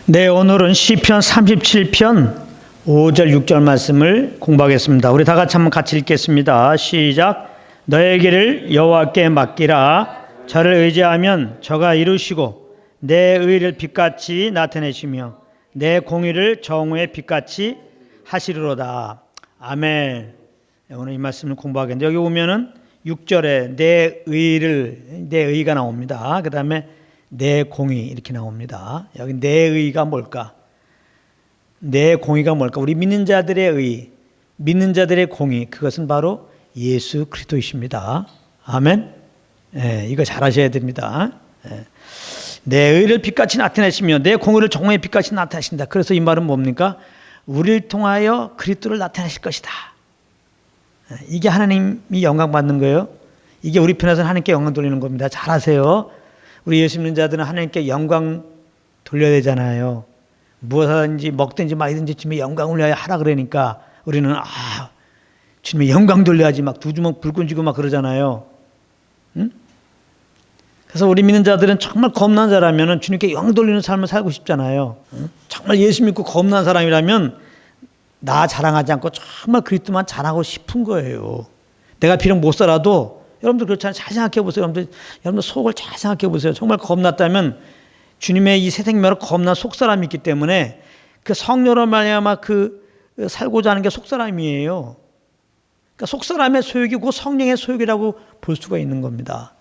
네, 오늘은 시편 37편 5절 6절 말씀을 공부하겠습니다. 우리 다 같이 한번 같이 읽겠습니다. 시작. 너의 길을 여호와께 맡기라. 저를 의지하면 저가 이루시고 내 의를 빛같이 나타내시며 내 공의를 정오의 빛같이 하시리로다. 아멘. 오늘 이 말씀을 공부하겠는데 여기 보면은 6절에 내 의가 나옵니다. 그 다음에 내 공의 이렇게 나옵니다. 여기 내 의가 뭘까? 내 공의가 뭘까? 우리 믿는 자들의 의, 믿는 자들의 공의, 그것은 바로 예수 그리스도이십니다. 아멘. 이거 잘 하셔야 됩니다. 내 의를 빛같이 나타내시며 내 공의를 정오의 빛같이 나타내신다. 그래서 이 말은 뭡니까? 우리를 통하여 그리스도를 나타내실 것이다. 이게 하나님이 영광 받는 거예요. 이게 우리 편에서는 하나님께 영광 돌리는 겁니다. 잘 하세요. 우리 예수 믿는 자들은 하나님께 영광 돌려야 되잖아요. 무엇하든지 먹든지 마시든지 주님의 영광을 위하여 하라 그러니까 우리는 주님의 영광 돌려야지 막 두 주먹 불끈 쥐고 막 그러잖아요. 응? 그래서 우리 믿는 자들은 정말 겁난 자라면 주님께 영광 돌리는 삶을 살고 싶잖아요. 응? 정말 예수 믿고 겁난 사람이라면 나 자랑하지 않고 정말 그리스도만 자랑하고 싶은 거예요. 내가 비록 못 살아도 여러분들 그렇잖아요. 잘 생각해 보세요. 여러분들 속을 잘 생각해 보세요. 정말 겁났다면 주님의 이 새 생명으로 겁난 속사람이 있기 때문에 그 성령으로 말미암아 살고자 하는 게 속사람이에요. 그러니까 속사람의 소욕이 그 성령의 소욕이라고 볼 수가 있는 겁니다.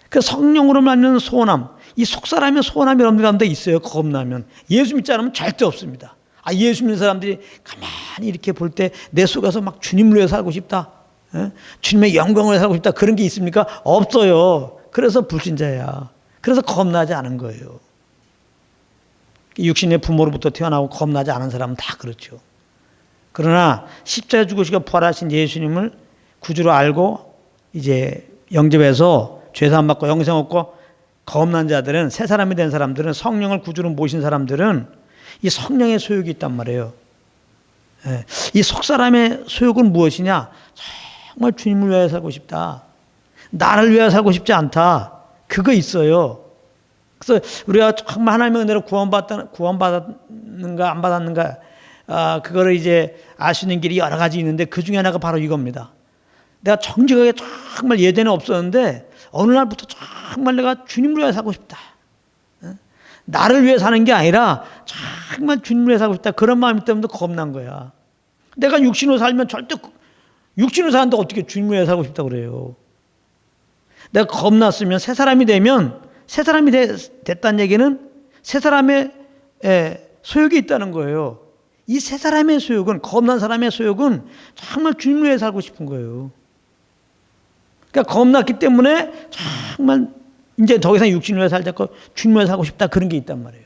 그 성령으로 말미암는 소원함, 이 속사람의 소원함이 여러분들 가운데 있어요. 겁나면. 예수 믿지 않으면 절대 없습니다. 예수 믿는 사람들이 가만히 이렇게 볼 때 내 속에서 막 주님을 위해 살고 싶다. 주님의 영광을 살고 싶다. 그런 게 있습니까? 없어요. 그래서 불신자야. 그래서 겁나지 않은 거예요. 육신의 부모로부터 태어나고 겁나지 않은 사람은 다 그렇죠. 그러나 십자가에 죽으시고 부활하신 예수님을 구주로 알고 이제 영접해서 죄사함 받고 영생 얻고 겁난 자들은, 새 사람이 된 사람들은, 성령을 구주로 모신 사람들은 이 성령의 소욕이 있단 말이에요. 이 속사람의 소욕은 무엇이냐? 정말 주님을 위하여 살고 싶다. 나를 위하여 살고 싶지 않다. 그거 있어요. 그래서 우리가 정말 하나님의 은혜로 구원받았는가 안 받았는가, 그거를 이제 알 수 있는 길이 여러 가지 있는데 그 중에 하나가 바로 이겁니다. 내가 정직하게 정말 예전에 없었는데 어느 날부터 정말 내가 주님을 위하여 살고 싶다. 나를 위해 사는 게 아니라 정말 주님을 위해 살고 싶다. 그런 마음 때문에 겁난 거야. 내가 육신으로 살면 절대 육신으로 사는데 어떻게 주님을 위해 살고 싶다고 그래요. 내가 겁났으면 새 사람이 되면, 새 사람이 됐다는 얘기는 새 사람의 소욕이 있다는 거예요. 이 새 사람의 소욕은, 겁난 사람의 소욕은 정말 주님을 위해 살고 싶은 거예요. 그러니까 겁났기 때문에 정말 이제 더 이상 육신을 위해 살지 않고 주님을 위해 살고 싶다. 그런 게 있단 말이에요.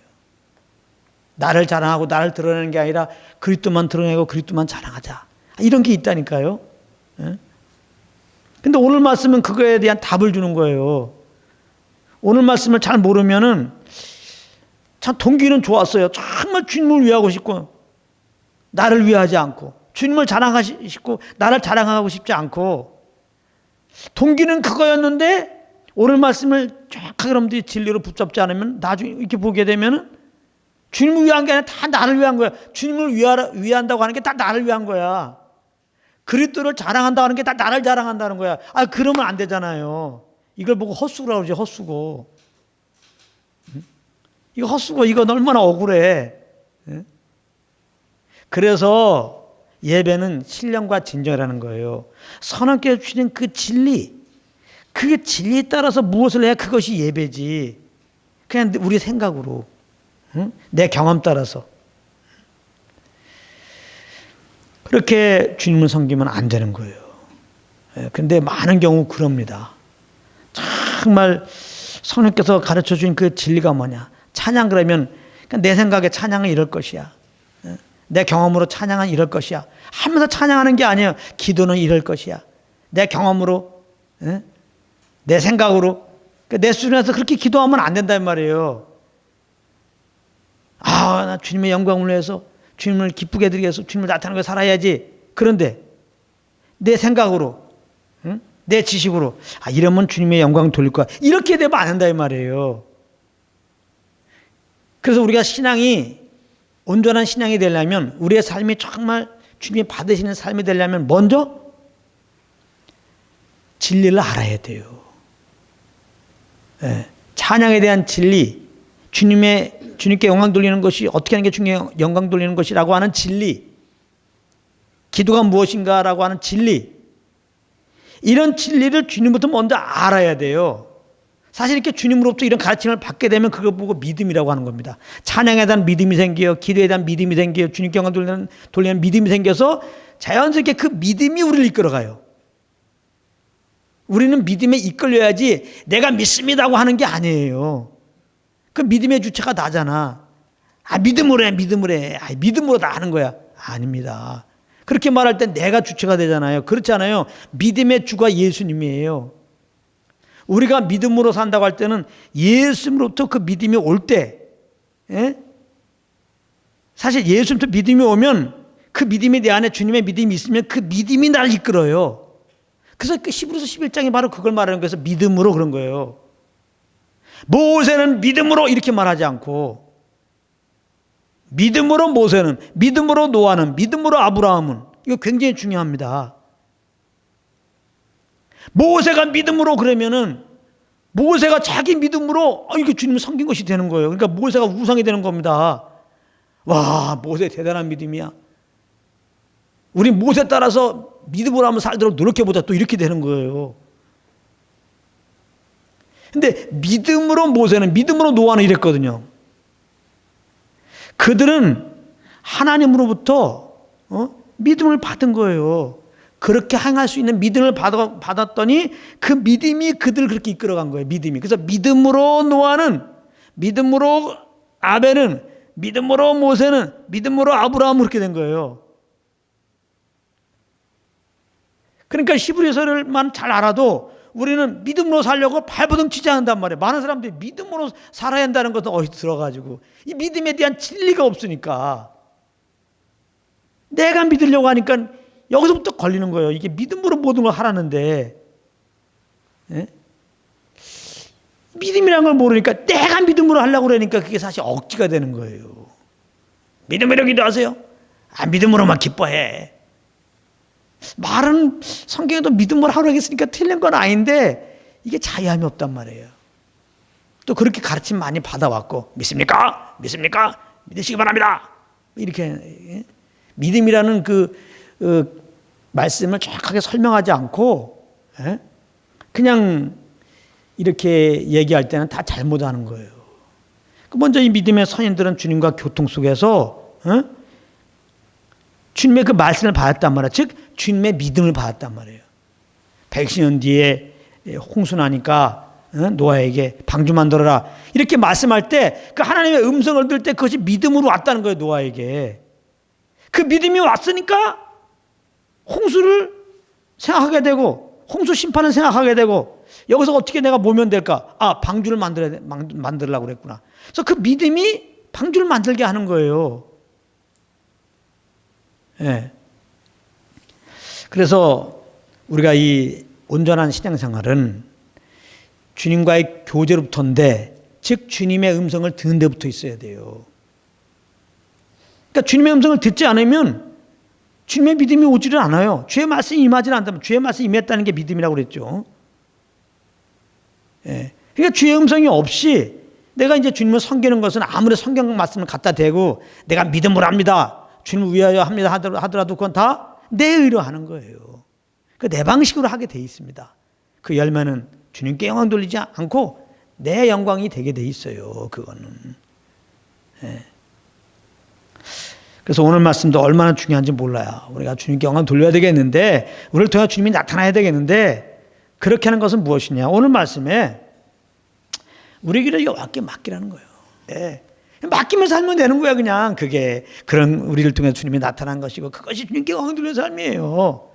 나를 자랑하고 나를 드러내는 게 아니라 그리스도만 드러내고 그리스도만 자랑하자. 이런 게 있다니까요. 근데 오늘 말씀은 그거에 대한 답을 주는 거예요. 오늘 말씀을 잘 모르면은 참 동기는 좋았어요. 정말 주님을 위하고 싶고 나를 위하지 않고 주님을 자랑하고 싶고 나를 자랑하고 싶지 않고 동기는 그거였는데 오늘 말씀을 정확하게 여러분들이 진리로 붙잡지 않으면 나중에 이렇게 보게 되면은 주님을 위한 게 아니라 다 나를 위한 거야. 주님을 위한다고 하는 게 다 나를 위한 거야. 그리스도를 자랑한다고 하는 게 다 나를 자랑한다는 거야. 그러면 안 되잖아요. 이걸 보고 헛수고라고 그러지, 헛수고. 이거 헛수고, 이거 얼마나 억울해. 그래서 예배는 신령과 진정이라는 거예요. 선하게 주시는 그 진리, 그 진리에 따라서 무엇을 해야 그것이 예배지. 그냥 우리 생각으로, 내 경험 따라서. 그렇게 주님을 섬기면 안 되는 거예요. 그런데 많은 경우 그럽니다. 정말 성령께서 가르쳐 준 그 진리가 뭐냐. 찬양 그러면 내 생각에 찬양은 이럴 것이야. 내 경험으로 찬양은 이럴 것이야. 하면서 찬양하는 게 아니에요. 기도는 이럴 것이야. 내 경험으로, 내 생각으로, 내 수준에서 그렇게 기도하면 안 된단 말이에요. 나 주님의 영광을 위해서 주님을 기쁘게 해드리기 위해서 주님을 나타내는 걸 살아야지. 그런데 내 생각으로, 내 지식으로 이러면 주님의 영광을 돌릴 거야. 이렇게 되면 안 된다 이 말이에요. 그래서 우리가 신앙이 온전한 신앙이 되려면, 우리의 삶이 정말 주님이 받으시는 삶이 되려면 먼저 진리를 알아야 돼요. 찬양에 대한 진리, 주님께 영광 돌리는 것이 어떻게 하는 게 주님께 영광 돌리는 것이라고 하는 진리, 기도가 무엇인가라고 하는 진리, 이런 진리를 주님부터 먼저 알아야 돼요. 사실 이렇게 주님으로부터 이런 가르침을 받게 되면 그걸 보고 믿음이라고 하는 겁니다. 찬양에 대한 믿음이 생겨요. 기도에 대한 믿음이 생겨요. 주님께 영광 돌리는 믿음이 생겨서 자연스럽게 그 믿음이 우리를 이끌어가요. 우리는 믿음에 이끌려야지 내가 믿습니다고 하는 게 아니에요. 그 믿음의 주체가 나잖아. 믿음으로 해, 믿음으로 해. 믿음으로 다 하는 거야. 아닙니다. 그렇게 말할 때 내가 주체가 되잖아요. 그렇지 않아요? 믿음의 주가 예수님이에요. 우리가 믿음으로 산다고 할 때는 예수님으로부터 그 믿음이 올 때, 사실 예수님부터 믿음이 오면 그 믿음이 내 안에 주님의 믿음이 있으면 그 믿음이 나를 이끌어요. 그래서 그 히브리서 11장이 바로 그걸 말하는 거에서 믿음으로 그런 거예요. 모세는 믿음으로 이렇게 말하지 않고, 믿음으로 모세는, 믿음으로 노아는, 믿음으로 아브라함은, 이거 굉장히 중요합니다. 모세가 믿음으로 그러면은 모세가 자기 믿음으로 이게 주님을 섬긴 것이 되는 거예요. 그러니까 모세가 우상이 되는 겁니다. 와, 모세 대단한 믿음이야. 우리 모세 따라서 믿음으로 한번 살도록 노력해보자, 또 이렇게 되는 거예요. 근데 믿음으로 모세는, 믿음으로 노아는 이랬거든요. 그들은 하나님으로부터 믿음을 받은 거예요. 그렇게 행할 수 있는 믿음을 받았더니 그 믿음이 그들을 그렇게 이끌어간 거예요. 믿음이. 그래서 믿음으로 노아는, 믿음으로 아벨은, 믿음으로 모세는, 믿음으로 아브라함은 그렇게 된 거예요. 그러니까 히브리서를만 잘 알아도 우리는 믿음으로 살려고 발버둥 치지 않는단 말이에요. 많은 사람들이 믿음으로 살아야 한다는 것은 어디서 들어가지고, 이 믿음에 대한 진리가 없으니까, 내가 믿으려고 하니까 여기서부터 걸리는 거예요. 이게 믿음으로 모든 걸 하라는데, 믿음이라는 걸 모르니까 내가 믿음으로 하려고 그러니까 그게 사실 억지가 되는 거예요. 믿음으로 기도하세요. 믿음으로만 기뻐해. 말은 성경에도 믿음으로 하라고 했으니까 틀린 건 아닌데 이게 자유함이 없단 말이에요. 또 그렇게 가르침 많이 받아왔고, 믿습니까? 믿습니까? 믿으시기 바랍니다. 이렇게 믿음이라는 그 말씀을 정확하게 설명하지 않고 그냥 이렇게 얘기할 때는 다 잘못하는 거예요. 먼저 이 믿음의 선인들은 주님과 교통 속에서 주님의 그 말씀을 받았단 말이에요. 즉 주님의 믿음을 받았단 말이에요. 120년 뒤에 홍수 나니까 노아에게 방주 만들어라 이렇게 말씀할 때 그 하나님의 음성을 들을 때 그것이 믿음으로 왔다는 거예요. 노아에게. 그 믿음이 왔으니까 홍수를 생각하게 되고, 홍수 심판을 생각하게 되고, 여기서 어떻게 내가 모면될까? 방주를 만들려고 그랬구나. 그래서 그 믿음이 방주를 만들게 하는 거예요. 예. 그래서 우리가 이 온전한 신앙생활은 주님과의 교제로부터인데, 즉 주님의 음성을 듣는 데부터 있어야 돼요. 그러니까 주님의 음성을 듣지 않으면 주님의 믿음이 오지를 않아요. 주의 말씀이 임하지 않는다면, 주의 말씀이 임했다는 게 믿음이라고 그랬죠. 예. 그러니까 주의 음성이 없이 내가 이제 주님을 섬기는 것은 아무리 성경 말씀을 갖다 대고 내가 믿음으로 합니다, 주님을 위하여 합니다 하더라도 그건 다 내 의로 하는 거예요. 그 내 방식으로 하게 돼 있습니다. 그 열매는 주님께 영광 돌리지 않고 내 영광이 되게 돼 있어요. 그거는. 예. 그래서 오늘 말씀도 얼마나 중요한지 몰라요. 우리가 주님께 영광 돌려야 되겠는데, 우리를 통해 주님이 나타나야 되겠는데, 그렇게 하는 것은 무엇이냐? 오늘 말씀에 우리 길을 여호와께 맡기라는 거예요. 예. 맡기면 살면 되는 거야. 그냥 그게 그런 우리를 통해 주님이 나타난 것이고, 그것이 주님께 영광 돌리는 삶이에요.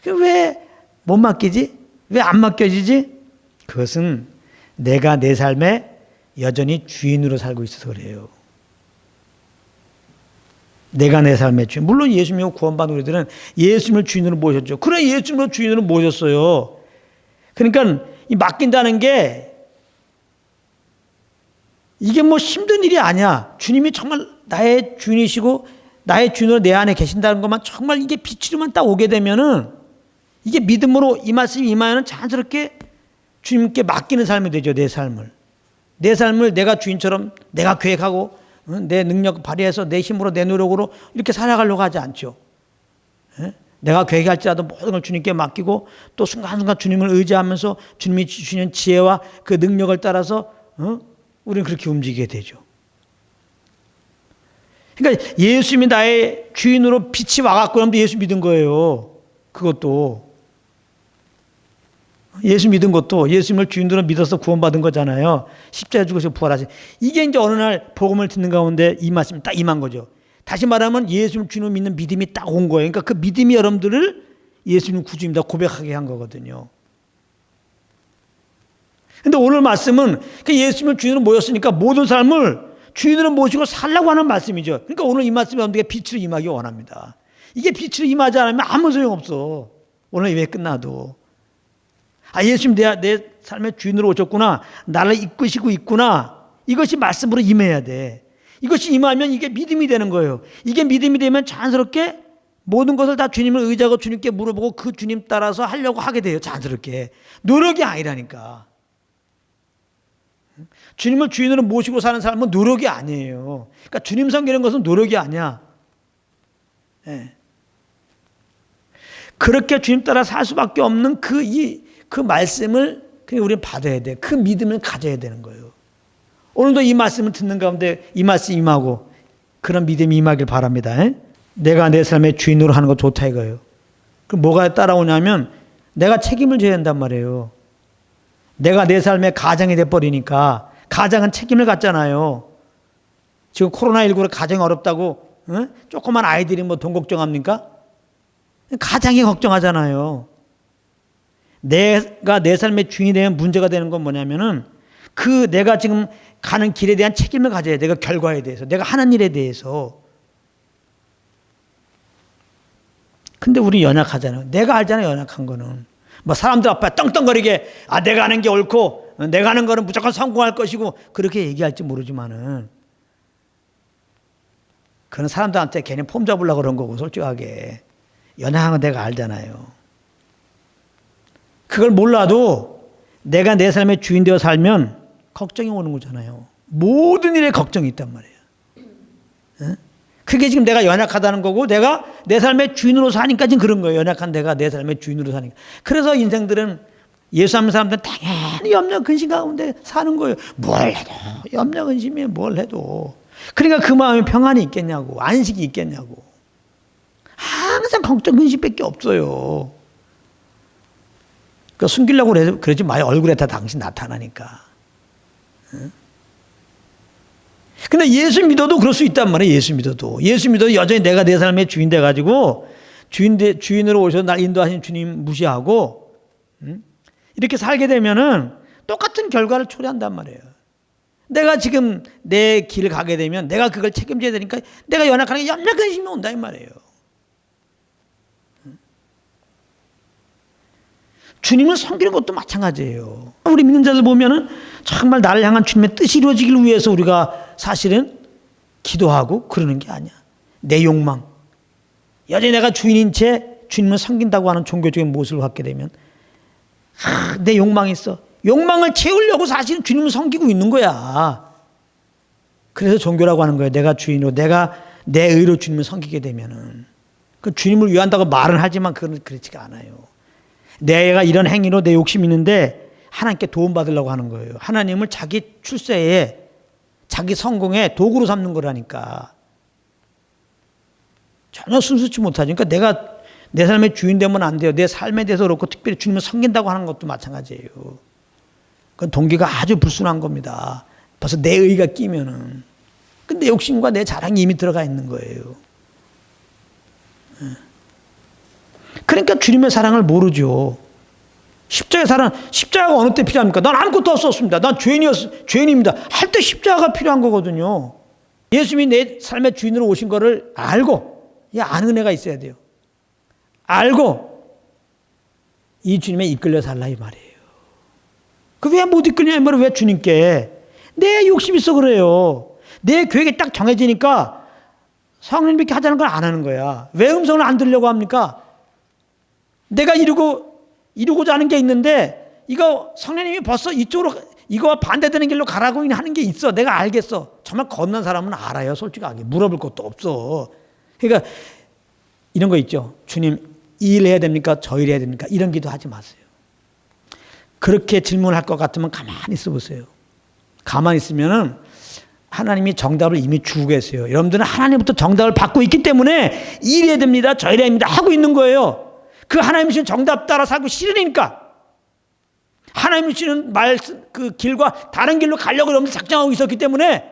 왜 못 맡기지? 왜 안 맡겨지지? 그것은 내가 내 삶에 여전히 주인으로 살고 있어서 그래요. 내가 내 삶의 주인. 물론 예수님이 구원받은 우리들은 예수님을 주인으로 모셨죠. 그래, 예수님을 주인으로 모셨어요. 그러니까 이 맡긴다는 게 이게 뭐 힘든 일이 아니야. 주님이 정말 나의 주인이시고 나의 주인으로 내 안에 계신다는 것만 정말 이게 빛으로만 딱 오게 되면은 이게 믿음으로 이 말씀이 임하면 자연스럽게 주님께 맡기는 삶이 되죠. 내 삶을. 내 삶을 내가 주인처럼 내가 계획하고 내 능력 발휘해서 내 힘으로 내 노력으로 이렇게 살아가려고 하지 않죠. 내가 계획할지라도 모든 걸 주님께 맡기고 또 순간순간 주님을 의지하면서 주님이 주시는 지혜와 그 능력을 따라서 우리는 그렇게 움직이게 되죠. 그러니까 예수님이 나의 주인으로 빛이 와갖고 그러면 예수 믿은 거예요. 그것도. 예수 믿은 것도 예수님을 주인으로 믿어서 구원받은 거잖아요. 십자가에 죽으셔서 부활하신. 이게 이제 어느 날 복음을 듣는 가운데 이 말씀이 딱 임한 거죠. 다시 말하면 예수님 주인으로 믿는 믿음이 딱 온 거예요. 그러니까 그 믿음이 여러분들을 예수님 구주입니다 고백하게 한 거거든요. 근데 오늘 말씀은 예수님을 주인으로 모였으니까 모든 삶을 주인으로 모시고 살라고 하는 말씀이죠. 그러니까 오늘 이 말씀이 여러분들에게 빛으로 임하기 원합니다. 이게 빛으로 임하지 않으면 아무 소용없어. 오늘 예배 끝나도. 예수님 내 삶의 주인으로 오셨구나. 나를 이끄시고 있구나. 이것이 말씀으로 임해야 돼. 이것이 임하면 이게 믿음이 되는 거예요. 이게 믿음이 되면 자연스럽게 모든 것을 다 주님을 의지하고 주님께 물어보고 그 주님 따라서 하려고 하게 돼요. 자연스럽게. 노력이 아니라니까. 주님을 주인으로 모시고 사는 삶은 노력이 아니에요. 그러니까 주님 섬기는 것은 노력이 아니야. 네. 그렇게 주님 따라 살 수밖에 없는 그 말씀을 우리는 받아야 돼. 그 믿음을 가져야 되는 거예요. 오늘도 이 말씀을 듣는 가운데 이 말씀 임하고 그런 믿음이 임하길 바랍니다. 내가 내 삶의 주인으로 하는 거 좋다 이거예요. 그럼 뭐가 따라오냐면 내가 책임을 져야 한단 말이에요. 내가 내 삶의 가장이 돼버리니까 가장은 책임을 갖잖아요. 지금 코로나19로 가정이 어렵다고 조그만 아이들이 뭐 돈 걱정합니까? 가장이 걱정하잖아요. 내가 내 삶의 주인이 되면 문제가 되는 건 뭐냐면은 내가 지금 가는 길에 대한 책임을 가져야 돼. 내가 결과에 대해서. 내가 하는 일에 대해서. 근데 우리 연약하잖아요. 내가 알잖아요. 연약한 거는. 뭐 사람들 앞에 떵떵거리게 내가 하는 게 옳고 내가 하는 거는 무조건 성공할 것이고 그렇게 얘기할지 모르지만은 그런 사람들한테 괜히 폼 잡으려고 그런 거고 솔직하게. 연약한 건 내가 알잖아요. 그걸 몰라도 내가 내 삶의 주인 되어 살면 걱정이 오는 거잖아요. 모든 일에 걱정이 있단 말이에요. 그게 지금 내가 연약하다는 거고 내가 내 삶의 주인으로 사니까 지금 그런 거예요. 연약한 내가 내 삶의 주인으로 사니까. 그래서 인생들은 예수 믿는 사람들은 당연히 염려 근심 가운데 사는 거예요. 뭘 해도 염려 근심이 뭘 해도. 그러니까 그 마음에 평안이 있겠냐고. 안식이 있겠냐고. 항상 걱정 근심밖에 없어요. 그러니까 숨기려고 그러지 마요. 얼굴에 다 당신 나타나니까. 근데 예수 믿어도 그럴 수 있단 말이에요. 예수 믿어도 여전히 내가 내 삶의 주인 돼가지고 주인으로 오셔서 날 인도하신 주님 무시하고 이렇게 살게 되면은 똑같은 결과를 초래한단 말이에요. 내가 지금 내 길을 가게 되면 내가 그걸 책임져야 되니까 내가 연약하는 게 염려 근심이 온다 이 말이에요. 주님을 섬기는 것도 마찬가지예요. 우리 믿는 자들 보면은 정말 나를 향한 주님의 뜻이 이루어지길 위해서 우리가 사실은 기도하고 그러는 게 아니야. 내 욕망. 여전히 내가 주인인 채 주님을 섬긴다고 하는 종교적인 모습을 갖게 되면 내 욕망이 있어. 욕망을 채우려고 사실은 주님을 섬기고 있는 거야. 그래서 종교라고 하는 거예요. 내가 주인으로 내가 내 의로 주님을 섬기게 되면은 그 주님을 위한다고 말은 하지만 그건 그렇지가 않아요. 내가 이런 행위로 내 욕심이 있는데 하나님께 도움받으려고 하는 거예요. 하나님을 자기 출세에 자기 성공에 도구로 삼는 거라니까. 전혀 순수치 못하죠. 그러니까 내가 내 삶의 주인 되면 안 돼요. 내 삶에 대해서 그렇고 특별히 주님을 섬긴다고 하는 것도 마찬가지예요. 그건 동기가 아주 불순한 겁니다. 벌써 내 의가 끼면은. 근데 욕심과 내 자랑이 이미 들어가 있는 거예요. 그러니까 주님의 사랑을 모르죠. 십자가가 어느 때 필요합니까? 난 아무것도 없었습니다. 난 죄인입니다. 할 때 십자가가 필요한 거거든요. 예수님이 내 삶의 주인으로 오신 거를 알고, 아는 은혜가 있어야 돼요. 알고, 이 주님에 이끌려 살라 이 말이에요. 그 왜 못 이끌냐 이 말은 왜 주님께 내 욕심이 있어 그래요. 내 계획이 딱 정해지니까 성령님이 이렇게 하자는 걸 안 하는 거야. 왜 음성을 안 들으려고 합니까? 내가 이루고자 하는 게 있는데 이거 성령님이 벌써 이쪽으로 이거와 반대되는 길로 가라고 하는 게 있어. 내가 알겠어. 정말 건넌 사람은 알아요. 솔직하게. 물어볼 것도 없어. 그러니까 이런 거 있죠. 주님 이 일 해야 됩니까? 저 일 해야 됩니까? 이런 기도 하지 마세요. 그렇게 질문할 것 같으면 가만히 있어 보세요. 가만히 있으면은 하나님이 정답을 이미 주고 계세요. 여러분들은 하나님부터 정답을 받고 있기 때문에 이 일 해야 됩니다. 저 일 해야 됩니다. 하고 있는 거예요. 그 하나님이 주신 정답 따라 살고 싫으니까. 하나님이 주시는 그 길과 다른 길로 가려고 여러분들 작정하고 있었기 때문에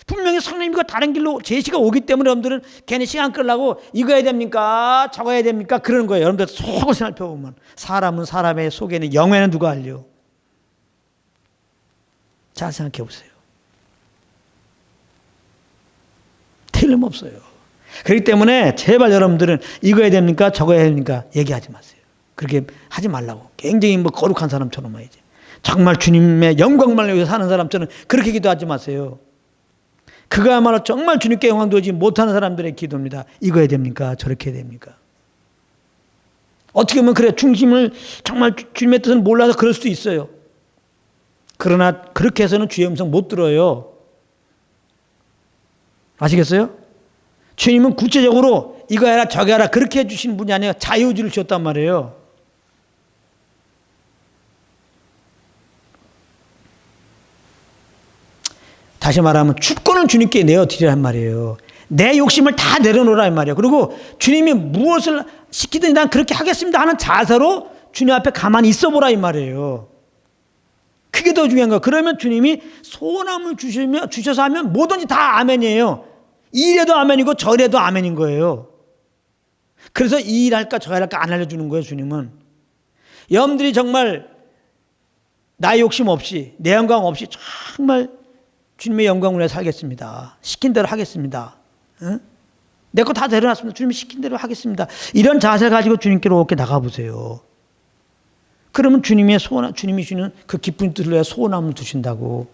분명히 성령님과 다른 길로 제시가 오기 때문에 여러분들은 괜히 시간 끌려고 이거 해야 됩니까? 저거 해야 됩니까? 그러는 거예요. 여러분들 속을 살펴보면 사람은 사람의 속에는 영에는 누가 알려? 잘 생각해 보세요. 틀림없어요. 그렇기 때문에 제발 여러분들은 이거 해야 됩니까? 저거 해야 됩니까? 얘기하지 마세요. 그렇게 하지 말라고. 굉장히 거룩한 사람처럼 해야지. 정말 주님의 영광만 위해서 사는 사람처럼 그렇게 기도하지 마세요. 그거야말로 정말 주님께 영광 돌리지 못하는 사람들의 기도입니다. 이거 해야 됩니까? 저렇게 해야 됩니까? 어떻게 보면 그래 중심을 정말 주님의 뜻을 몰라서 그럴 수도 있어요. 그러나 그렇게 해서는 주의 음성 못 들어요. 아시겠어요? 주님은 구체적으로 이거 해라 저거 해라 그렇게 해주시는 분이 아니라 자유의지를 주셨단 말이에요. 다시 말하면 주권을 주님께 내어드리란 말이에요. 내 욕심을 다 내려놓으란 말이에요. 그리고 주님이 무엇을 시키든지 난 그렇게 하겠습니다 하는 자세로 주님 앞에 가만히 있어 보라 이 말이에요. 그게 더 중요한 거예요. 그러면 주님이 소원함을 주셔서 하면 뭐든지 다 아멘이에요. 이 일에도 아멘이고 저 일에도 아멘인 거예요. 그래서 이 일 할까 저 일 할까 안 알려주는 거예요. 주님은. 여러분들이 정말 나의 욕심 없이 내 영광 없이 정말 주님의 영광을 위해 살겠습니다. 시킨 대로 하겠습니다. 응? 내 거 다 내려놨습니다. 주님이 시킨 대로 하겠습니다. 이런 자세를 가지고 주님께로 이렇게 나가보세요. 그러면 주님이 주는 그 기쁜 뜻을 위해 소원함을 두신다고.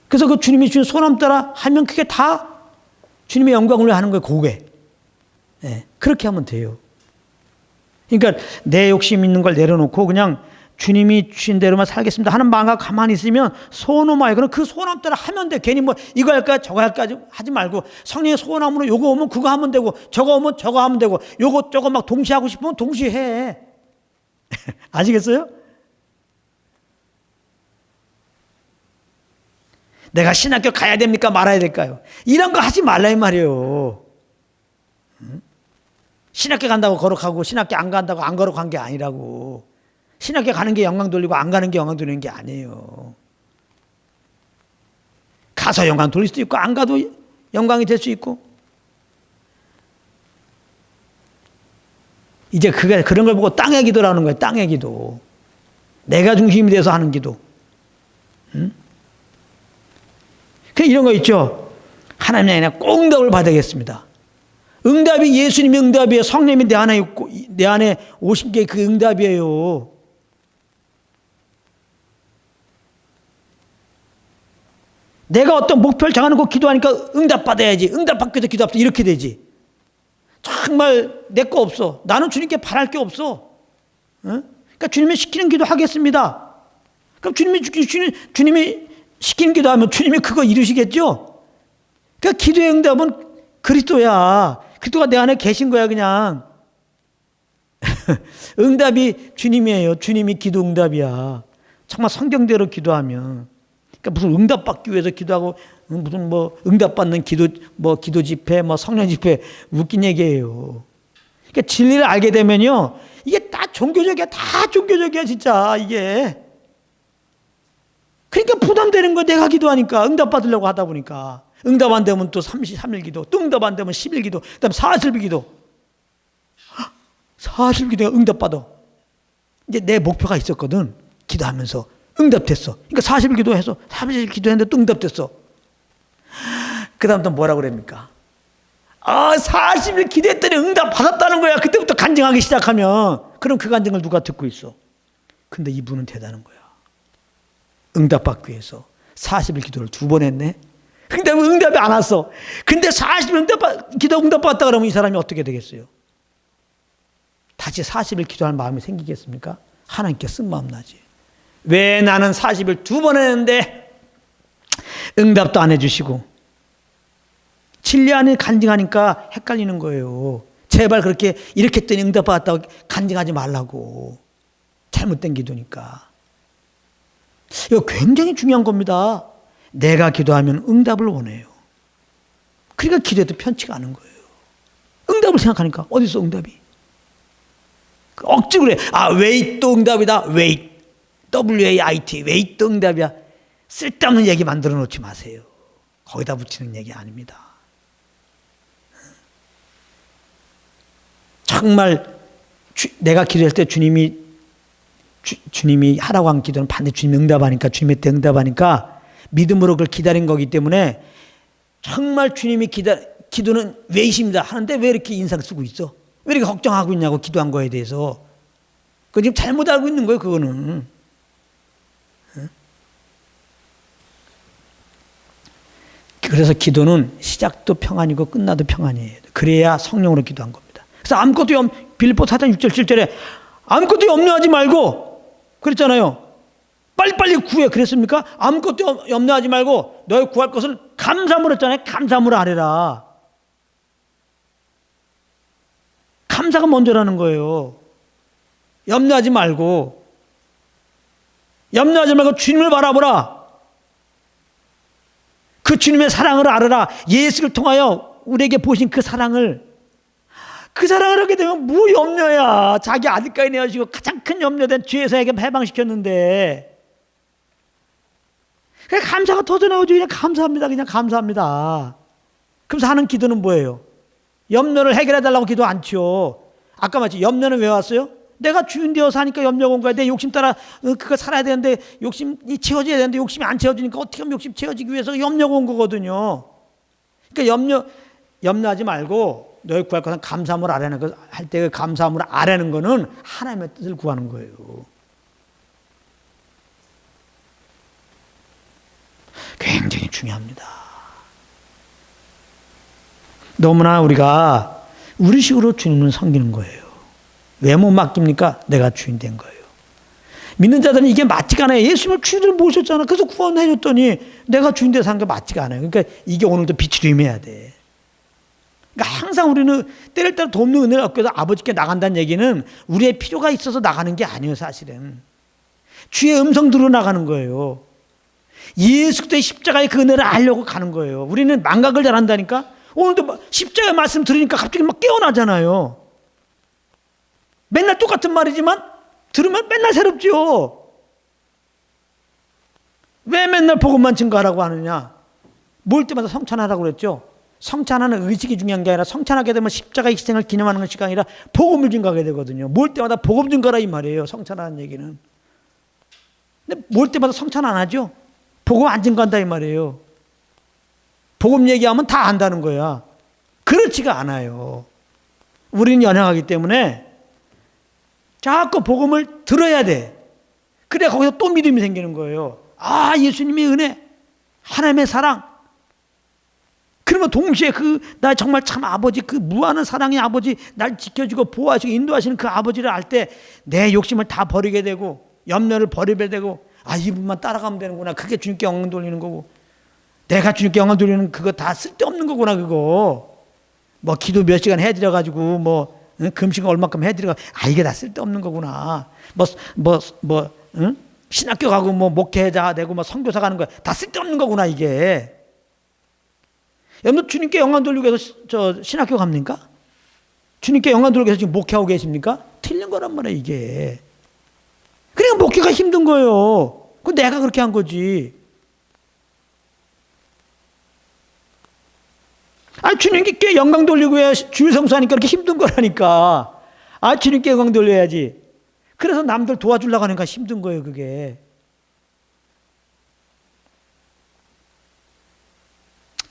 그래서 그 주님이 주신 소원함 따라 하면 그게 다 주님의 영광을 위해 하는 거예요. 그게. 네, 그렇게 하면 돼요. 그러니까 내 욕심 있는 걸 내려놓고 그냥 주님이 주신 대로만 살겠습니다 하는 마음과 가만히 있으면 소원함 그럼 그 소원함 따라 하면 돼. 괜히 뭐 이거 할까 저거 할까 하지 말고 성령의 소원함으로 요거 오면 그거 하면 되고 저거 오면 저거 하면 되고 요거 저거 막 동시에 하고 싶으면 동시에 해. 아시겠어요? 내가 신학교 가야 됩니까 말아야 될까요? 이런 거 하지 말라 이 말이에요. 신학교 간다고 거룩하고 신학교 안 간다고 안 거룩한 게 아니라고. 신학교 가는 게 영광 돌리고 안 가는 게 영광 돌리는 게 아니에요. 가서 영광 돌릴 수도 있고 안 가도 영광이 될 수 있고. 이제 그런 걸 보고 땅의 기도라는 거예요. 땅의 기도. 내가 중심이 돼서 하는 기도. 응? 이런 거 있죠. 하나님이 아니라 꼭 응답을 받아야겠습니다. 응답이 예수님의 응답이에요. 성령이 내 안에 오신 게 그 응답이에요. 내가 어떤 목표를 정하는 거 기도하니까 응답받아야지. 응답받기 위해서 기도합시다. 이렇게 되지. 정말 내 거 없어. 나는 주님께 바랄 게 없어. 그러니까 주님이 시키는 기도 하겠습니다. 그럼 주님이 시키는 기도 하면 주님이 그거 이루시겠죠? 그러니까 기도의 응답은 그리스도야. 그리스도가 내 안에 계신 거야 그냥. 응답이 주님이에요. 주님이 기도 응답이야. 정말 성경대로 기도하면. 그러니까 무슨 응답받기 위해서 기도하고 무슨 뭐 응답받는 기도 집회, 뭐 성령 집회 웃긴 얘기예요. 그러니까 진리를 알게 되면요, 이게 다 종교적이야 진짜 이게. 그러니까 부담되는 거야 내가 기도하니까 응답받으려고 하다 보니까. 응답 안 되면 또 33일 기도, 또 응답 안 되면 10일 기도, 그다음 40일 기도. 40일 기도가 응답받아. 이제 내 목표가 있었거든. 기도하면서 응답됐어. 그러니까 40일 기도해서 30일 기도했는데 또 응답됐어. 그 다음 또 뭐라고 그럽니까? 40일 기도했더니 응답 받았다는 거야. 그때부터 간증하기 시작하면. 그럼 그 간증을 누가 듣고 있어? 근데 이분은 대단한 거야. 응답받기 위해서 40일 기도를 2번 했네. 근데 응답이 안 왔어. 근데 40일 기도 응답받았다 그러면 이 사람이 어떻게 되겠어요? 다시 40일 기도할 마음이 생기겠습니까? 하나님께 쓴 마음 나지. 왜 나는 40일 2번 했는데 응답도 안 해주시고 7년 안에 간증하니까 헷갈리는 거예요. 제발 그렇게 이렇게 했더니 응답받았다고 간증하지 말라고. 잘못된 기도니까. 이거 굉장히 중요한 겁니다. 내가 기도하면 응답을 원해요. 그러니까 기도해도 편치가 않은 거예요. 응답을 생각하니까 어디서 응답이? 억지로 그래. wait 또 응답이다. wait. W-A-I-T. wait 또 응답이야. 쓸데없는 얘기 만들어 놓지 마세요. 거기다 붙이는 얘기 아닙니다. 정말 내가 기도할 때 주님이 하라고 한 기도는 반드시 주님이 응답하니까, 주님의 때 응답하니까 믿음으로 그걸 기다린 거기 때문에 정말 주님이 기도는 왜이십니다 하는데 왜 이렇게 인상 쓰고 있어? 왜 이렇게 걱정하고 있냐고, 기도한 거에 대해서. 그거 지금 잘못 알고 있는 거예요, 그거는. 그래서 기도는 시작도 평안이고 끝나도 평안이에요. 그래야 성령으로 기도한 겁니다. 그래서 아무것도 빌립보 4장 6절 7절에 아무것도 염려하지 말고 그랬잖아요. 빨리빨리 구해. 그랬습니까? 아무것도 염려하지 말고 너희 구할 것을 감사함으로 했잖아요. 감사함으로 아뢰라. 감사가 먼저라는 거예요. 염려하지 말고 주님을 바라보라. 그 주님의 사랑을 알아라. 예수를 통하여 우리에게 보신 그 사랑을 하게 되면 뭐 염려야. 자기 아들까지 내어주시고 가장 큰 염려된 죄에서에게 해방시켰는데 그냥 감사가 터져나오죠. 그냥 감사합니다. 그냥 감사합니다. 그러면서 하는 기도는 뭐예요? 염려를 해결해달라고 기도 않죠. 아까 말했지. 염려는 왜 왔어요? 내가 주인 되어 사니까 염려가 온 거야. 내 욕심 따라 그거 살아야 되는데 욕심이 채워져야 되는데 욕심이 안 채워지니까 어떻게 하면 욕심 채워지기 위해서 염려가 온 거거든요. 그러니까 염려하지 말고 너희 구할 것은 감사함을 아뢰는 거 할 때 그 감사함을 아뢰는 거는 하나님의 뜻을 구하는 거예요. 굉장히 중요합니다. 너무나 우리가 우리식으로 주님을 섬기는 거예요. 왜 못 맡깁니까? 내가 주인 된 거예요. 믿는 자들은 이게 맞지가 않아요. 예수님을 주인으로 모셨잖아. 그래서 구원해 줬더니 내가 주인 돼서 한 게 맞지가 않아요. 그러니까 이게 오늘도 빛으로 임해야 돼. 그러니까 항상 우리는 때를 따라 돕는 은혜를 얻기 위해서 아버지께 나간다는 얘기는 우리의 필요가 있어서 나가는 게 아니에요. 사실은 주의 음성 들어 나가는 거예요. 예수 그리스도의 십자가의 그 은혜를 알려고 가는 거예요. 우리는 망각을 잘한다니까. 오늘도 십자가의 말씀 들으니까 갑자기 막 깨어나잖아요. 맨날 똑같은 말이지만 들으면 맨날 새롭죠. 왜 맨날 복음만 증거하라고 하느냐? 모일 때마다 성찬하라고 그랬죠. 성찬하는 의식이 중요한 게 아니라 성찬하게 되면 십자가의 희생을 기념하는 것이 아니라 복음을 증거하게 되거든요. 모일 때마다 복음 증거라 이 말이에요. 성찬하는 얘기는. 근데 모일 때마다 성찬 안 하죠. 복음 안 증거한다 이 말이에요. 복음 얘기하면 다 안다는 거야. 그렇지가 않아요. 우리는 연약하기 때문에 자꾸 복음을 들어야 돼. 그래 거기서 또 믿음이 생기는 거예요. 예수님의 은혜, 하나님의 사랑. 그러면 동시에 나 정말 참 아버지, 그 무한한 사랑의 아버지, 날 지켜주고 보호하시고 인도하시는 그 아버지를 알 때 내 욕심을 다 버리게 되고 염려를 버리게 되고 이분만 따라가면 되는구나. 그게 주님께 영광 돌리는 거고 내가 주님께 영광 돌리는 그거 다 쓸데없는 거구나. 그거 뭐 기도 몇 시간 해드려가지고 금식 얼마큼 해드려 이게 다 쓸데없는 거구나. 신학교 가고 목회자 되고 선교사 가는 거야 다 쓸데없는 거구나. 이게 여러분 주님께 영광 돌리기 위해서 신학교 갑니까? 주님께 영광 돌리기 위해서 지금 목회하고 계십니까? 틀린 거란 말이야 이게. 그러니까 목회가 힘든 거예요. 그건 내가 그렇게 한 거지. 주님께 영광 돌리고 왜 주일 성수하니까 그렇게 힘든 거라니까. 주님께 영광 돌려야지. 그래서 남들 도와주려고 하니까 힘든 거예요 그게.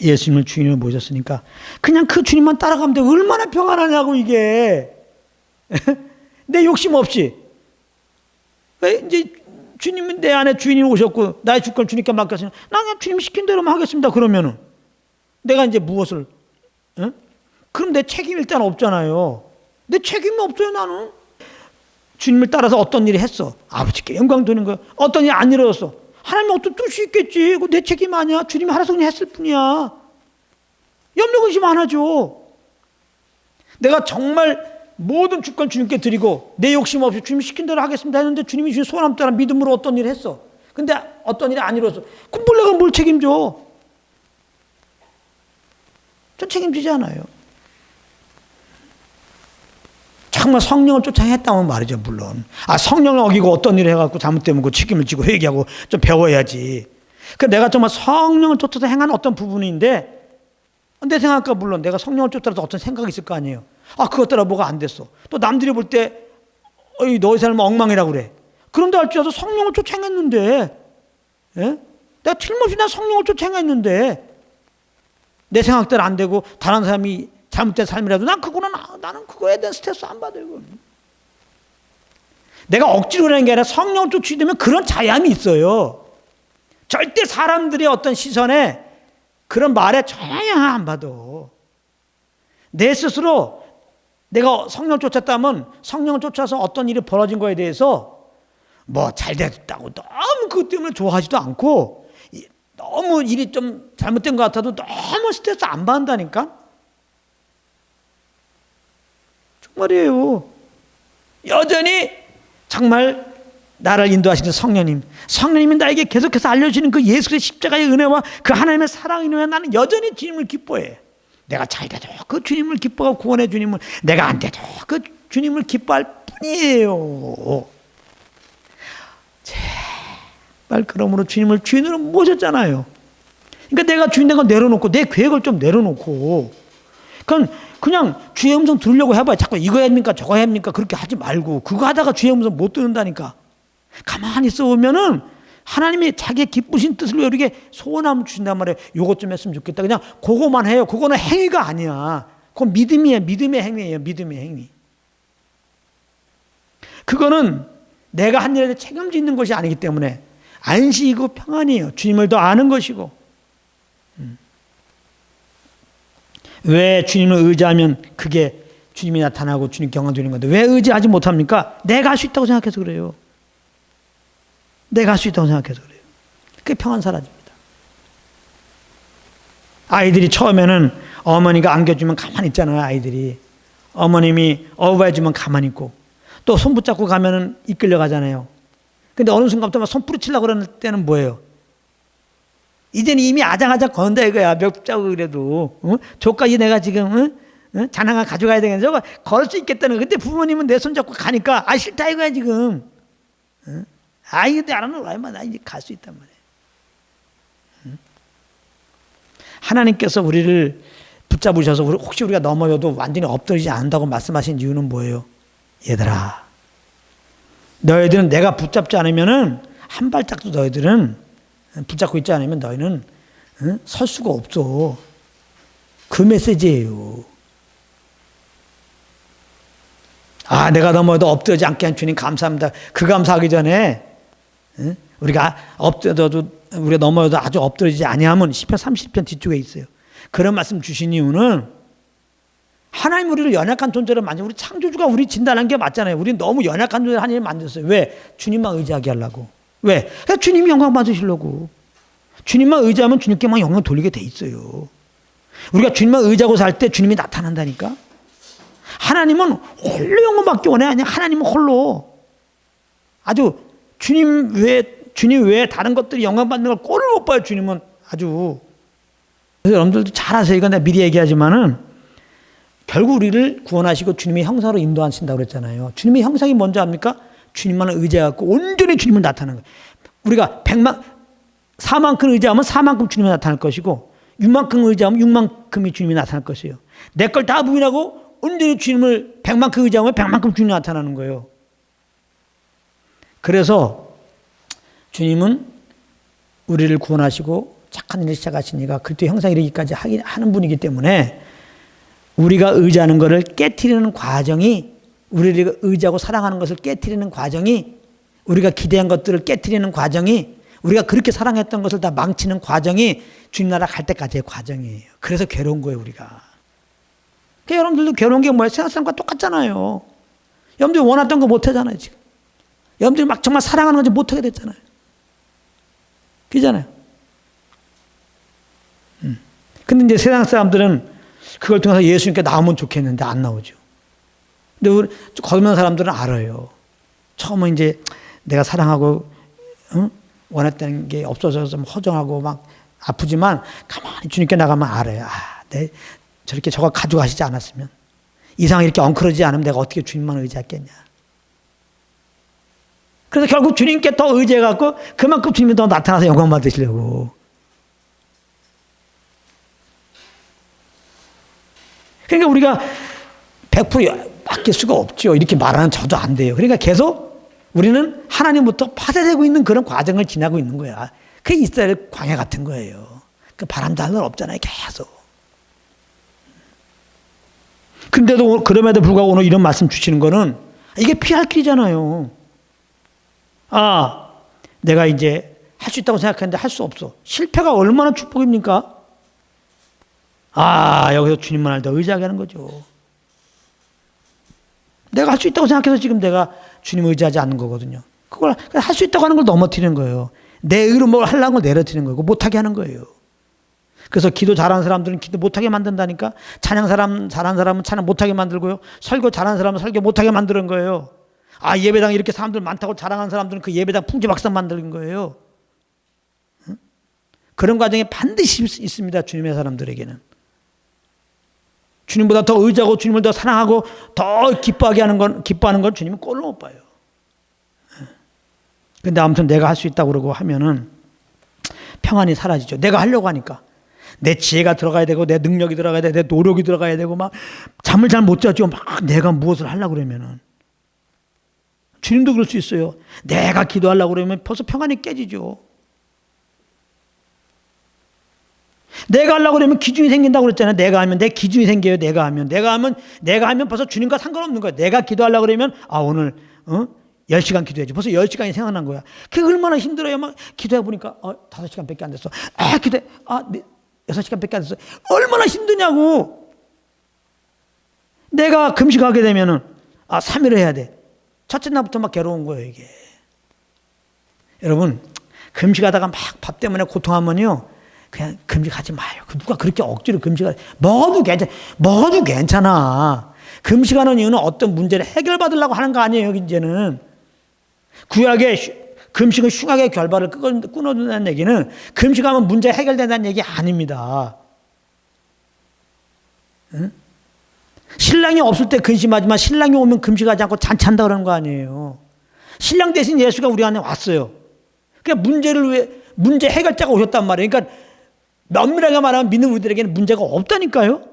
예수님을 주인으로 모셨으니까 그냥 그 주님만 따라가면 돼. 얼마나 평안하냐고 이게. 내 욕심 없이. 왜 이제 주님은 내 안에 주인이 오셨고 나의 주권을 주님께 맡겼으니 나 그냥 주님 시킨 대로만 하겠습니다. 그러면은 내가 이제 무엇을 그럼 내 책임이 일단 없잖아요. 내 책임이 없어요. 나는 주님을 따라서 어떤 일을 했어. 아버지께 영광 되는 거야. 어떤 일이 안 이루어졌어. 하나님이 어떤 뜻이 있겠지. 그거 내 책임 아니야. 주님이 알아서 그냥 했을 뿐이야. 염려 근심 안 하죠. 내가 정말 모든 주권 주님께 드리고 내 욕심 없이 주님 시킨 대로 하겠습니다 했는데 주님이 주신 소원 따라 믿음으로 어떤 일을 했어. 근데 어떤 일이 안 이루어졌어. 그럼 내가 뭘 책임져. 전 책임지지 않아요. 정말 성령을 쫓아 했다면 말이죠. 물론 성령을 어기고 어떤 일을 해갖고 잘못되면 그 책임을 지고 회개하고 좀 배워야지. 그 내가 정말 성령을 쫓아서 행한 어떤 부분인데 내 생각과 물론 내가 성령을 쫓아서 어떤 생각이 있을 거 아니에요. 그것 따라 뭐가 안 됐어. 또 남들이 볼 때 너희 삶은 엉망이라고 그래. 그런데 할지라도 성령을 쫓아 행했는데 내가 틀림없이 난 성령을 쫓아 행했는데 내 생각대로 안 되고 다른 사람이 잘못된 삶이라도 나는 그거에 대한 스트레스 안 받아요. 내가 억지로 하는 게 아니라 성령을 쫓게 되면 그런 자양이 있어요. 절대 사람들의 어떤 시선에 그런 말에 전혀 영향 안 받아. 내 스스로 내가 성령을 쫓았다면 성령을 쫓아서 어떤 일이 벌어진 거에 대해서 뭐 잘 됐다고 너무 그것 때문에 좋아하지도 않고 너무 일이 좀 잘못된 것 같아도 너무 스트레스 안 받는다니까. 정말이에요. 여전히 정말 나를 인도하시는 성령님이 나에게 계속해서 알려주시는 그 예수의 십자가의 은혜와 그 하나님의 사랑의 은혜와 나는 여전히 주님을 기뻐해. 내가 잘 돼도 그 주님을 기뻐하고 구원의 주님을, 내가 안 돼도 그 주님을 기뻐할 뿐이에요. 제발 그러므로 주님을 주인으로 모셨잖아요. 그러니까 내가 주인 된 건 내려놓고 내 계획을 좀 내려놓고 그냥 주의 음성 들으려고 해봐요. 자꾸 이거 해야 합니까 저거 해야 합니까 그렇게 하지 말고 그거 하다가 주의 음성 못 듣는다니까. 가만히 있어 보면은 하나님이 자기의 기쁘신 뜻을 이렇게 소원함을 주신단 말이에요. 요것 좀 했으면 좋겠다. 그냥 그거만 해요. 그거는 행위가 아니야. 그건 믿음이에요. 믿음의 행위예요. 믿음의 행위. 그거는 내가 한 일에 책임지는 것이 아니기 때문에 안식이고 평안이에요. 주님을 더 아는 것이고. 왜 주님을 의지하면 그게 주님이 나타나고 주님 경험되는 건데 왜 의지하지 못합니까? 내가 할 수 있다고 생각해서 그래요. 내가 할 수 있다고 생각해서 그래요. 그게 평안 사라집니다. 아이들이 처음에는 어머니가 안겨주면 가만히 있잖아요. 아이들이 어머님이 어부해주면 가만히 있고 또 손 붙잡고 가면은 이끌려 가잖아요. 근데 어느 순간부터 막 손 뿌리치려고 그러는 때는 뭐예요? 이제는 이미 아장아장 건다 이거야. 몇 자고 그래도 저까지 내가 지금 장난감 가져가야 되겠네. 저거 걸을 수 있겠다는. 근데 부모님은 내 손 잡고 가니까 싫다 이거야 지금. 근데 알아는 얼마나 나 이제 갈 수 있단 말이에요. 하나님께서 우리를 붙잡으셔서 혹시 우리가 넘어져도 완전히 엎드리지 않는다고 말씀하신 이유는 뭐예요? 얘들아, 너희들은 내가 붙잡지 않으면은 한 발짝도 너희들은 붙잡고 있지 않으면 너희는 설 수가 없어. 그 메시지예요. 내가 넘어져도 엎드리지 않게 한 주님 감사합니다. 그 감사하기 전에 우리가 엎드려도 우리가 넘어져도 아주 엎드리지 아니하면 시편 30편 뒤쪽에 있어요. 그런 말씀 주신 이유는 하나님 우리를 연약한 존재로 만든 우리 창조주가 우리 진단한 게 맞잖아요. 우리는 너무 연약한 존재로 하나님을 만들었어요. 왜? 주님만 의지하게 하려고. 왜? 주님이 영광 받으시려고. 주님만 의지하면 주님께만 영광 돌리게 돼 있어요. 우리가 주님만 의지하고 살 때 주님이 나타난다니까. 하나님은 홀로 영광받기 원해. 아니야. 하나님은 홀로. 아주 주님 외에 다른 것들이 영광 받는 걸 꼴을 못 봐요. 주님은 아주. 그래서 여러분들도 잘 아세요. 이건 내가 미리 얘기하지만은 결국 우리를 구원하시고 주님의 형상으로 인도하신다고 그랬잖아요. 주님의 형상이 뭔지 압니까? 주님만을 의지해갖고 온전히 주님을 나타나는 거예요. 우리가 4만큼 의지하면 4만큼 주님이 나타날 것이고 6만큼 의지하면 6만큼이 주님이 나타날 것이에요. 내 걸 다 부인하고 온전히 주님을 100만큼 의지하면 100만큼 주님이 나타나는 거예요. 그래서 주님은 우리를 구원하시고 착한 일을 시작하시니까 그리스도의 형상에 이르기까지 하는 분이기 때문에 우리가 의지하는 것을 깨트리는 과정이 우리를 의지하고 사랑하는 것을 깨트리는 과정이 우리가 기대한 것들을 깨트리는 과정이, 우리가 그렇게 사랑했던 것을 다 망치는 과정이 주님 나라 갈 때까지의 과정이에요. 그래서 괴로운 거예요, 우리가. 그러니까 여러분들도 괴로운 게 뭐예요? 세상 사람과 똑같잖아요. 여러분들이 원했던 거 못 하잖아요, 지금. 여러분들이 막 정말 사랑하는 건지 못 하게 됐잖아요. 그잖아요. 근데 이제 세상 사람들은 그걸 통해서 예수님께 나오면 좋겠는데 안 나오죠. 근데 우리 거듭난 사람들은 알아요. 처음은 이제 내가 사랑하고 원했던 게 없어서 좀 허정하고 막 아프지만 가만히 주님께 나가면 알아요. 내 저렇게 저거 가져가시지 않았으면, 이상 이렇게 엉클어지지 않으면 내가 어떻게 주님만 의지했겠냐. 그래서 결국 주님께 더 의지해갖고 그만큼 주님이 더 나타나서 영광 받으시려고. 그러니까 우리가 100% 맡길 수가 없죠. 이렇게 말하는 저도 안 돼요. 그러니까 계속 우리는 하나님부터 파쇄되고 있는 그런 과정을 지나고 있는 거야. 그게 이스라엘 광야 같은 거예요. 그 바람도 할 날 없잖아요, 계속. 근데도 그럼에도 불구하고 오늘 이런 말씀 주시는 거는 이게 피할 길이잖아요. 내가 이제 할 수 있다고 생각했는데 할 수 없어. 실패가 얼마나 축복입니까? 여기서 주님만을 더 의지하게 하는 거죠. 내가 할 수 있다고 생각해서 지금 내가 주님 의지하지 않는 거거든요. 그걸 할 수 있다고 하는 걸 넘어뜨리는 거예요. 내 의로 뭘 하려는 걸 내려뜨리는 거고 못하게 하는 거예요. 그래서 기도 잘하는 사람들은 기도 못하게 만든다니까. 찬양 잘하는 사람은 찬양 못하게 만들고요. 설교 잘하는 사람은 설교 못하게 만드는 거예요. 예배당 이렇게 사람들 많다고 자랑하는 사람들은 그 예배당 풍지박산 만드는 거예요. 그런 과정이 반드시 있습니다, 주님의 사람들에게는. 주님보다 더 의지하고 주님을 더 사랑하고 더 기뻐하는 건 주님은 꼴로 못 봐요. 근데 아무튼 내가 할 수 있다고 그러고 하면은 평안이 사라지죠. 내가 하려고 하니까. 내 지혜가 들어가야 되고, 내 능력이 들어가야 되고, 내 노력이 들어가야 되고, 막 잠을 잘 못 자죠. 막 내가 무엇을 하려고 그러면은. 주님도 그럴 수 있어요. 내가 기도하려고 그러면 벌써 평안이 깨지죠. 내가 하려고 그러면 기준이 생긴다고 그랬잖아요. 내가 하면 내 기준이 생겨요. 내가 하면 벌써 주님과 상관없는 거야. 내가 기도하려고 그러면 오늘 10시간 기도해야지. 벌써 10시간이 생각난 거야. 그게 얼마나 힘들어요. 막 기도해 보니까 5시간밖에 안 됐어. 기도해. 6시간밖에 안 됐어. 얼마나 힘드냐고. 내가 금식하게 되면은 3일을 해야 돼. 첫째 날부터 막 괴로운 거예요, 이게. 여러분, 금식하다가 막 밥 때문에 고통하면요, 그냥 금식하지 마요. 누가 그렇게 억지로 먹어도 괜찮아. 금식하는 이유는 어떤 문제를 해결받으려고 하는 거 아니에요, 이제는. 구약의 금식은 흉악의 결말을 끊어준다는 얘기는 금식하면 문제 해결된다는 얘기 아닙니다. 응? 신랑이 없을 때 근심하지만 신랑이 오면 금식하지 않고 잔치한다 그러는 거 아니에요. 신랑 대신 예수가 우리 안에 왔어요. 그러니까 문제 해결자가 오셨단 말이에요. 그러니까 면밀하게 말하면 믿는 우리들에게는 문제가 없다니까요.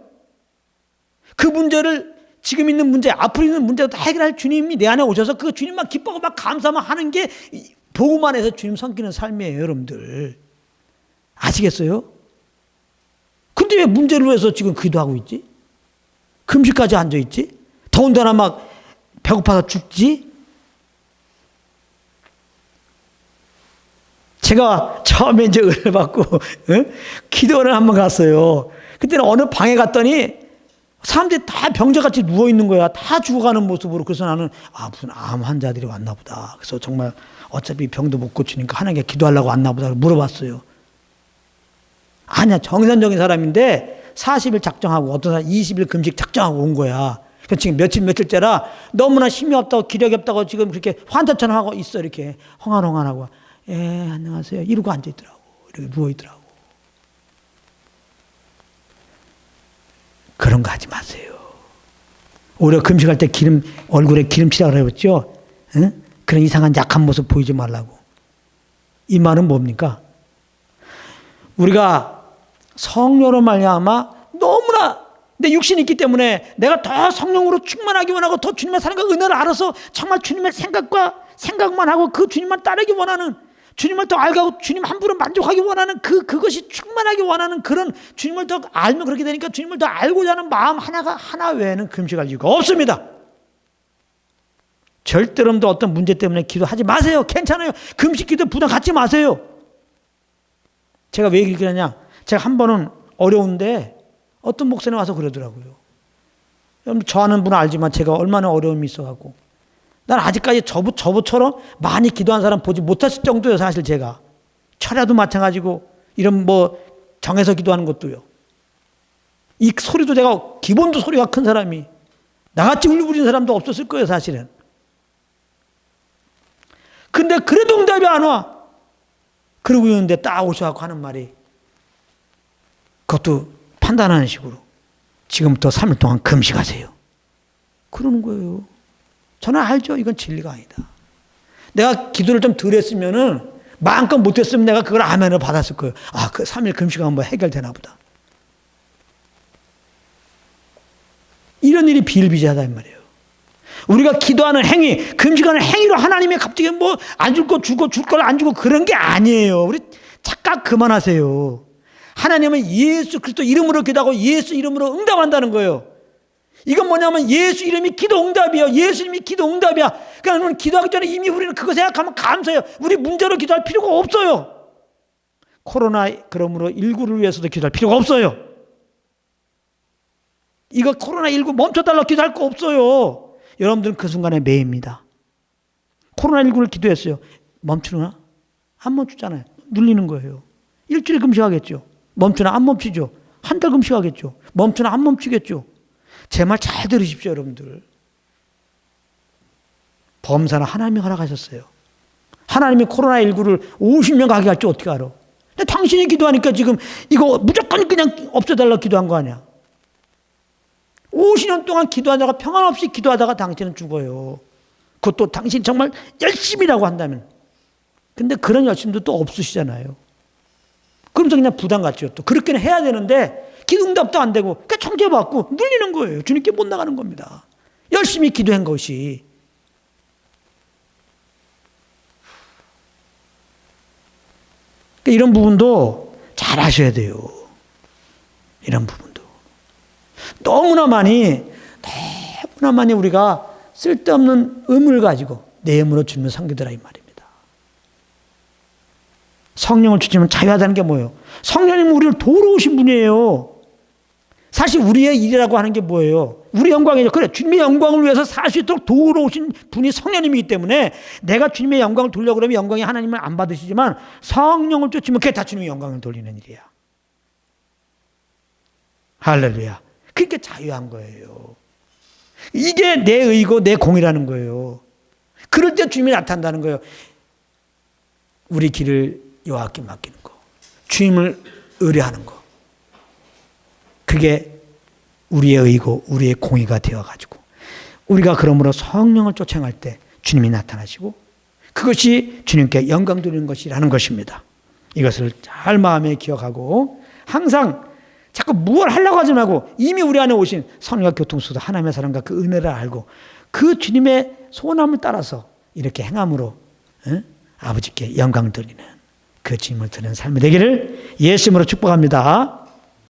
그 문제를, 지금 있는 문제, 앞으로 있는 문제도 다 해결할 주님이 내 안에 오셔서 그 주님만 기뻐하고 막 감사만 하는 게 복음 안에서 주님 섬기는 삶이에요, 여러분들. 아시겠어요? 근데 왜 문제를 위해서 지금 기도하고 있지? 금식까지 앉아있지? 더군다나 막 배고파서 죽지? 제가 처음에 이제 은혜를 받고 기도를 한번 갔어요. 그때는 어느 방에 갔더니 사람들이 다 병자같이 누워있는 거야. 다 죽어가는 모습으로. 그래서 나는 무슨 암 환자들이 왔나 보다. 그래서 정말 어차피 병도 못 고치니까 하나님께 기도하려고 왔나 보다 물어봤어요. 아니야, 정상적인 사람인데 40일 작정하고 어떤 사람 20일 금식 작정하고 온 거야. 그러니까 지금 며칠째라 너무나 힘이 없다고 기력이 없다고 지금 그렇게 환자처럼 하고 있어. 이렇게 홍안홍안하고 안녕하세요 이러고 앉아있더라고. 이렇게 누워있더라고. 그런 거 하지 마세요. 오히려 금식할 때 얼굴에 기름칠하라고 그랬죠. 그런 이상한 약한 모습 보이지 말라고. 이 말은 뭡니까? 우리가 성령으로 말미암아 너무나 내 육신이 있기 때문에 내가 더 성령으로 충만하기 원하고 더 주님의 사랑과 은혜를 알아서 정말 주님의 생각만 하고 그 주님만 따르기 원하는, 주님을 더 알고 주님 한 분을 만족하기 원하는 그것이 충만하기 원하는 그런, 주님을 더 알면 그렇게 되니까 주님을 더 알고자 하는 마음 하나 외에는 금식할 이유가 없습니다. 절대로 여러분들 어떤 문제 때문에 기도하지 마세요. 괜찮아요. 금식 기도 부담 갖지 마세요. 제가 왜 이렇게 하냐? 제가 한 번은 어려운데 어떤 목사님 와서 그러더라고요. 여러분 저 아는 분은 알지만 제가 얼마나 어려움이 있어가고 난 아직까지 저부처럼 많이 기도한 사람 보지 못했을 정도예요. 사실 제가 철야도 마찬가지고 이런 뭐 정해서 기도하는 것도요. 이 소리도 제가 기본도 소리가 큰 사람이 나같이 울부짖는 사람도 없었을 거예요. 사실은. 근데 그래도 응답이 안 와. 그러고 있는데 딱 오셔서 하는 말이 그것도 판단하는 식으로 지금부터 3일 동안 금식하세요. 그러는 거예요. 저는 알죠. 이건 진리가 아니다. 내가 기도를 좀 덜 했으면은 마음껏 못했으면 내가 그걸 아멘을 받았을 거예요. 아, 그 3일 금식하면 뭐 해결되나 보다. 이런 일이 비일비재하다 이 말이에요. 우리가 기도하는 행위, 금식하는 행위로 하나님이 갑자기 뭐 안 줄 거 주고 줄 걸 안 주고 그런 게 아니에요. 우리 착각 그만하세요. 하나님은 예수 그리스도 이름으로 기도하고 예수 이름으로 응답한다는 거예요. 이건 뭐냐면 예수 이름이 기도 응답이에요. 예수 이름이 기도 응답이야. 그러니까 우리는 기도하기 전에 이미 우리는 그거 생각하면 감사해요. 우리 문제로 기도할 필요가 없어요. 코로나 그러므로 19를 위해서도 기도할 필요가 없어요. 이거 코로나19 멈춰달라고 기도할 거 없어요. 여러분들은 그 순간에 매입니다. 코로나19를 기도했어요. 멈추나? 안 멈추잖아요. 눌리는 거예요. 일주일 금식하겠죠. 멈추나? 안 멈추죠. 한 달 금식하겠죠. 멈추나? 안 멈추겠죠. 제 말 잘 들으십시오, 여러분들. 범사는 하나님이 허락하셨어요. 하나님이 코로나19를 50년 가게 할지 어떻게 알아? 근데 당신이 기도하니까 지금 이거 무조건 그냥 없애달라고 기도한 거 아니야. 50년 동안 기도하다가 평안 없이 기도하다가 당신은 죽어요. 그것도 당신 정말 열심이라고 한다면. 근데 그런 열심도 또 없으시잖아요. 그러면서 그냥 부담 갖죠. 또 그렇게는 해야 되는데 기도 응답도 안 되고 그러니까 청제받고 눌리는 거예요. 주님께 못 나가는 겁니다. 열심히 기도한 것이. 그러니까 이런 부분도 잘 아셔야 돼요. 이런 부분도. 너무나 많이 우리가 쓸데없는 의무를 가지고 내 힘으로 주님을 섬기더라 이 말입니다. 성령을 주시면 자유하다는 게 뭐예요? 성령님은 우리를 도우러오신 분이에요. 사실 우리의 일이라고 하는 게 뭐예요? 우리 영광이죠. 그래, 주님의 영광을 위해서 살 수 있도록 도우러오신 분이 성령님이기 때문에 내가 주님의 영광을 돌려고 그러면 영광이 하나님을 안 받으시지만 성령을 쫓으면 그게 다 주님의 영광을 돌리는 일이야. 할렐루야. 그러니까 자유한 거예요. 이게 내 의고 내 공이라는 거예요. 그럴 때 주님이 나타난다는 거예요. 우리 길을 여호와께 맡기는 거. 주님을 의뢰하는 거. 그게 우리의 의고 우리의 공의가 되어가지고 우리가 그러므로 성령을 쫓아갈 때 주님이 나타나시고 그것이 주님께 영광 돌리는 것이라는 것입니다. 이것을 잘 마음에 기억하고 항상 자꾸 무엇을 하려고 하지 말고 이미 우리 안에 오신 성령과 교통수도 하나님의 사랑과 그 은혜를 알고 그 주님의 소원함을 따라서 이렇게 행함으로 아버지께 영광 돌리는 그 짐을 드는 삶이 되기를 예수님으로 축복합니다.